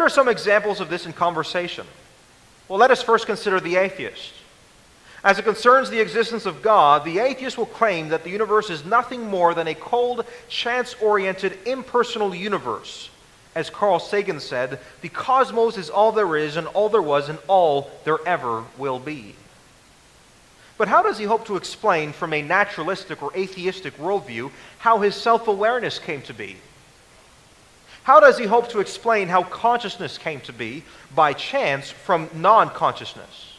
What are some examples of this in conversation? Well, let us first consider the atheist. As it concerns the existence of God, the atheist will claim that the universe is nothing more than a cold, chance-oriented, impersonal universe. As Carl Sagan said, the cosmos is all there is and all there was and all there ever will be. But how does he hope to explain from a naturalistic or atheistic worldview how his self-awareness came to be? How does he hope to explain how consciousness came to be by chance from non-consciousness?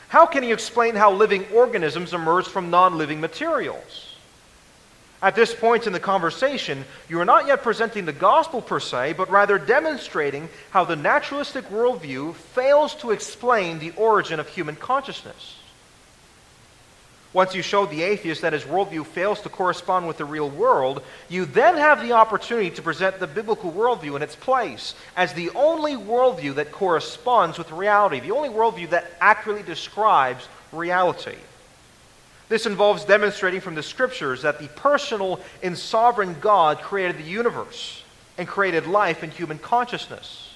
How can he explain how living organisms emerge from non-living materials? At this point in the conversation, you are not yet presenting the gospel per se, but rather demonstrating how the naturalistic worldview fails to explain the origin of human consciousness. Once you show the atheist that his worldview fails to correspond with the real world, you then have the opportunity to present the biblical worldview in its place as the only worldview that corresponds with reality, the only worldview that accurately describes reality. This involves demonstrating from the Scriptures that the personal and sovereign God created the universe and created life and human consciousness.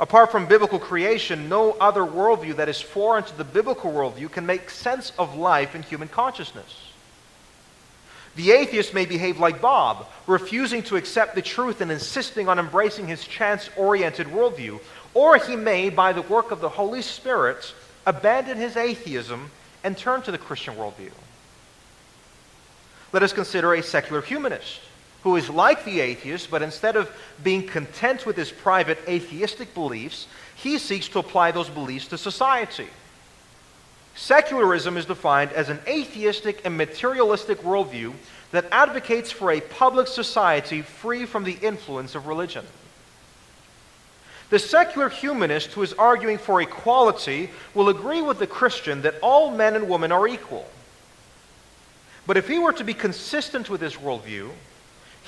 Apart from biblical creation, no other worldview that is foreign to the biblical worldview can make sense of life and human consciousness. The atheist may behave like Bob, refusing to accept the truth and insisting on embracing his chance-oriented worldview, or he may, by the work of the Holy Spirit, abandon his atheism and turn to the Christian worldview. Let us consider a secular humanist who is like the atheist, but instead of being content with his private atheistic beliefs, he seeks to apply those beliefs to society. Secularism is defined as an atheistic and materialistic worldview that advocates for a public society free from the influence of religion. The secular humanist who is arguing for equality will agree with the Christian that all men and women are equal. But if he were to be consistent with his worldview,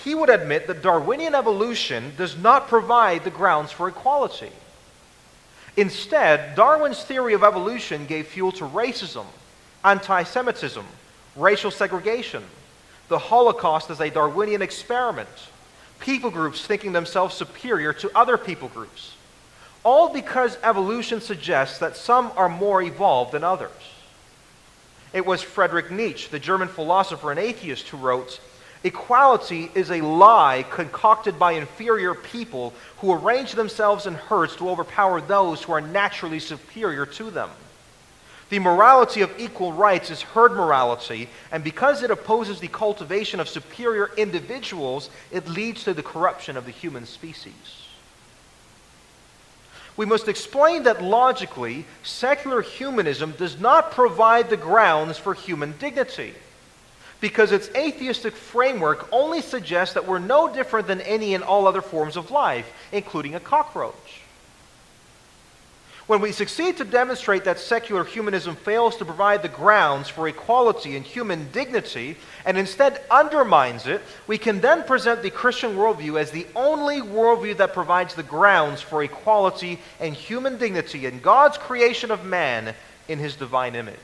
he would admit that Darwinian evolution does not provide the grounds for equality. Instead, Darwin's theory of evolution gave fuel to racism, anti-Semitism, racial segregation, the Holocaust as a Darwinian experiment, people groups thinking themselves superior to other people groups, all because evolution suggests that some are more evolved than others. It was Friedrich Nietzsche, the German philosopher and atheist, who wrote, "Equality is a lie concocted by inferior people who arrange themselves in herds to overpower those who are naturally superior to them. The morality of equal rights is herd morality, and because it opposes the cultivation of superior individuals, it leads to the corruption of the human species." We must explain that logically, secular humanism does not provide the grounds for human dignity, because its atheistic framework only suggests that we're no different than any and all other forms of life, including a cockroach. When we succeed to demonstrate that secular humanism fails to provide the grounds for equality and human dignity, and instead undermines it, we can then present the Christian worldview as the only worldview that provides the grounds for equality and human dignity in God's creation of man in his divine image.